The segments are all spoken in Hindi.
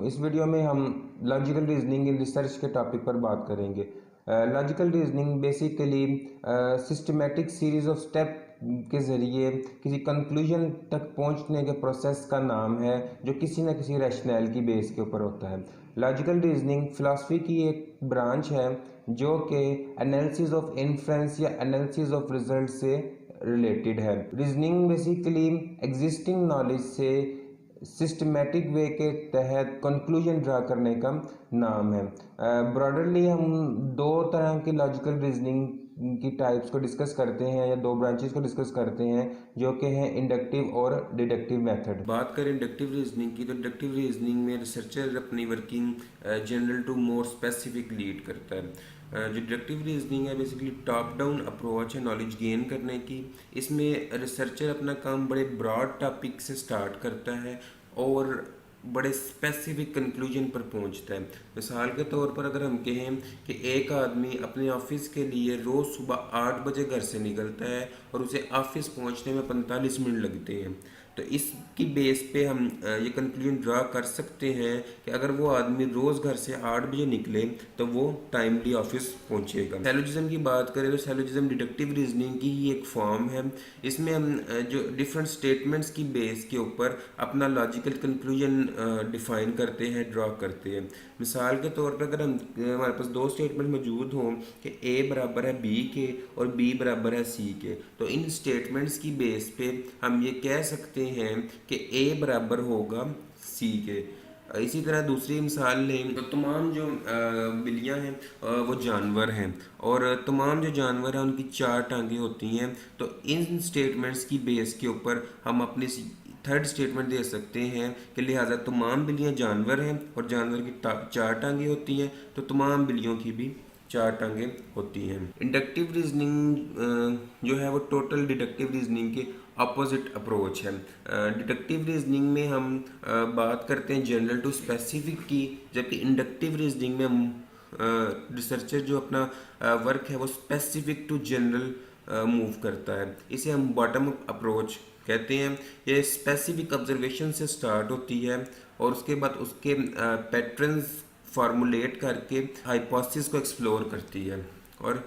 इस वीडियो में हम लॉजिकल रीजनिंग इन रिसर्च के टॉपिक पर बात करेंगे। Logical reasoning basically systematic series of step के ज़रिए किसी कंक्लूजन तक पहुंचने के प्रोसेस का नाम है जो किसी न किसी रैशनल की बेस के ऊपर होता है। लॉजिकल रीजनिंग फ़िलासफ़ी की एक ब्रांच है जो कि एनालिसिस ऑफ इन्फ्रेंस या एनालिसिस ऑफ रिजल्ट से रिलेटेड है। रीजनिंग बेसिकली एग्जिस्टिंग नॉलेज से सिस्टमेटिक वे के तहत कंक्लूजन ड्रा करने का नाम है। ब्रॉडरली हम दो तरह की लॉजिकल रीजनिंग की टाइप्स को डिस्कस करते हैं या दो ब्रांचेस को डिस्कस करते हैं जो कि हैं इंडक्टिव और डिडक्टिव मेथड। बात करें इंडक्टिव रीजनिंग की, तो इंडक्टिव रीजनिंग में रिसर्चर अपनी working general to more specific lead करता है। जो डिडक्टिव रीजनिंग है बेसिकली टॉप डाउन अप्रोच है नॉलेज गेन करने की। इसमें रिसर्चर अपना काम बड़े ब्रॉड टॉपिक से स्टार्ट करता है और बड़े स्पेसिफिक कंक्लूजन पर पहुंचता है। मिसाल के तौर पर अगर हम कहें कि एक आदमी अपने ऑफिस के लिए रोज़ सुबह 8 बजे घर से निकलता है और उसे ऑफिस पहुंचने में 45 मिनट लगते हैं, तो इसकी बेस पे हम ये कंक्लूजन ड्रा कर सकते हैं कि अगर वो आदमी रोज़ घर से 8 बजे निकले तो वो टाइमली ऑफिस पहुंचेगा। सैलोजिज्म की बात करें तो सैलोजिज्म डिडक्टिव रीजनिंग की ही एक फॉर्म है। इसमें हम जो डिफरेंट स्टेटमेंट्स की बेस के ऊपर अपना लॉजिकल कंक्लूजन डिफाइन करते हैं, ड्रा करते हैं। मिसाल के तौर पर अगर हमारे पास दो स्टेटमेंट मौजूद हों कि ए बराबर है बी के और बी बराबर है सी के, तो इन स्टेटमेंट्स की बेस पे हम ये कह सकते हैं कि ए बराबर होगा सी के। इसी तरह दूसरी मिसाल लें तो तमाम जो बिल्लियाँ हैं वो जानवर हैं और तमाम जो जानवर हैं उनकी 4 टांगें होती हैं, तो इन स्टेटमेंट्स की बेस के ऊपर हम अपनी थर्ड स्टेटमेंट दे सकते हैं कि लिहाजा तमाम बिल्लियाँ जानवर हैं और जानवर की 4 टांगें होती हैं, तो तमाम बिल्लियों की भी 4 टांगें होती हैं। इंडक्टिव रीजनिंग जो है वो टोटल डिडक्टिव रीजनिंग के अपोजिट अप्रोच है। डिडक्टिव रीजनिंग में हम बात करते हैं जनरल टू स्पेसिफिक की, जबकि इंडक्टिव रीजनिंग में हम रिसर्चर जो अपना वर्क है वो स्पेसिफिक टू जनरल मूव करता है। इसे हम बॉटम अप अप्रोच कहते हैं। ये स्पेसिफिक ऑब्जर्वेशन से स्टार्ट होती है और उसके बाद उसके पैटर्न्स फार्मूलेट करके हाइपोथेसिस को एक्सप्लोर करती है और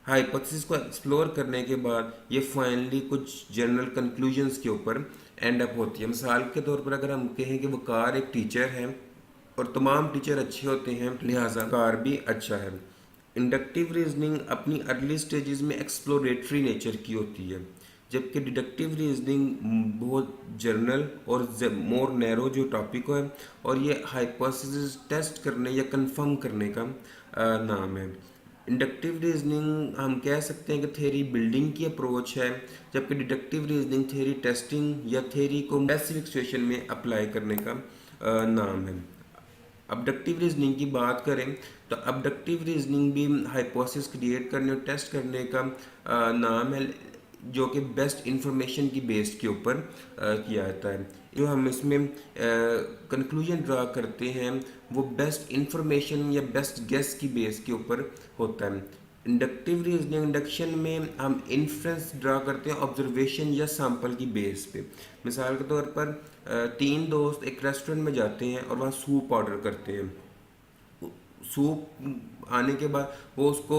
हाइपोथेसिस को एक्सप्लोर करने के बाद ये फाइनली कुछ जनरल कंक्लूजन्स के ऊपर एंड अप होती है। मिसाल के तौर पर अगर हम कहें कि वकार एक टीचर है और तमाम टीचर अच्छे होते हैं लिहाजा वकार भी अच्छा है। इंडक्टिव रीजनिंग अपनी अर्ली स्टेजेस में एक्सप्लोरेटरी नेचर की होती है, जबकि डिडक्टिव रीजनिंग बहुत जनरल और मोर नैरो जो टॉपिक है और ये हाइपोथेसिस टेस्ट करने या कंफर्म करने का नाम है। इंडक्टिव रीजनिंग हम कह सकते हैं कि थ्योरी बिल्डिंग की अप्रोच है, जबकि डिडक्टिव रीजनिंग थ्योरी टेस्टिंग या थ्योरी को स्पेसिफिक सिचुएशन में अप्लाई करने का नाम है। अबडक्टिव रीजनिंग की बात करें तो अबडक्टिव रीजनिंग भी हाइपोथेसिस क्रिएट करने और टेस्ट करने का नाम है, जो कि बेस्ट इंफॉर्मेशन की बेस के ऊपर किया जाता है। जो हम इसमें कंक्लूजन ड्रा करते हैं वो बेस्ट इंफॉर्मेशन या बेस्ट गेस की बेस के ऊपर होता है। इंडक्टिव रीजनिंग इंडक्शन में हम इन्फ्रेंस ड्रा करते हैं ऑब्जर्वेशन या सैंपल की बेस पे। मिसाल के तौर पर 3 दोस्त एक रेस्टोरेंट में जाते हैं और वहाँ सूप ऑर्डर करते हैं। सूप आने के बाद वो उसको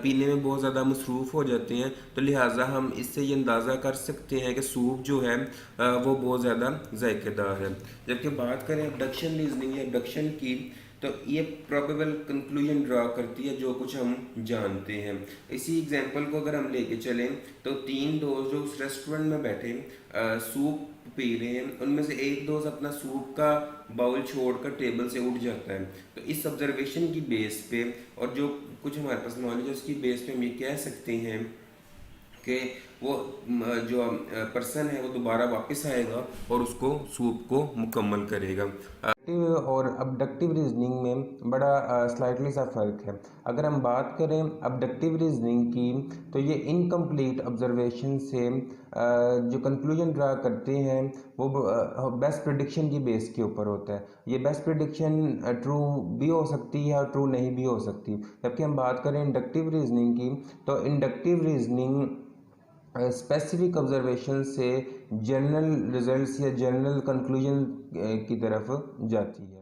पीने में बहुत ज़्यादा मसरूफ़ हो जाते हैं, तो लिहाजा हम इससे ये अंदाज़ा कर सकते हैं कि सूप जो है वो बहुत ज़्यादा जायकेदार है। जबकि बात करें अबडक्शन रीजनिंग या अबडक्शन की, तो ये प्रोबेबल कंक्लूजन ड्रा करती है जो कुछ हम जानते हैं। इसी एग्जांपल को अगर हम लेके चलें तो 3 दोस्त जो उस रेस्टोरेंट में बैठे सूप पी रहे हैं, उनमें से एक दोस्त अपना सूप का बाउल छोड़कर टेबल से उठ जाता है, तो इस ऑब्जर्वेशन की बेस पे और जो कुछ हमारे पास नॉलेज है उसकी बेस पे हम ये कह सकते हैं कि वो जो पर्सन है वो दोबारा वापस आएगा और उसको सूप को मुकम्मल करेगा। और अबडक्टिव रीजनिंग में बड़ा स्लाइटली सा फ़र्क है। अगर हम बात करें अबडक्टिव रीजनिंग की, तो ये इनकम्प्लीट ऑब्जर्वेशन से जो कंक्लूजन ड्रा करते हैं वो बेस्ट प्रिडिक्शन की बेस के ऊपर होता है। ये बेस्ट प्रिडिक्शन ट्रू भी हो सकती है और ट्रू नहीं भी हो सकती। जबकि हम बात करें इंडक्टिव रीजनिंग की, तो इंडक्टिव रीजनिंग स्पेसिफिक ऑब्जर्वेशन से जनरल रिजल्ट्स या जनरल कंक्लूजन की तरफ जाती है।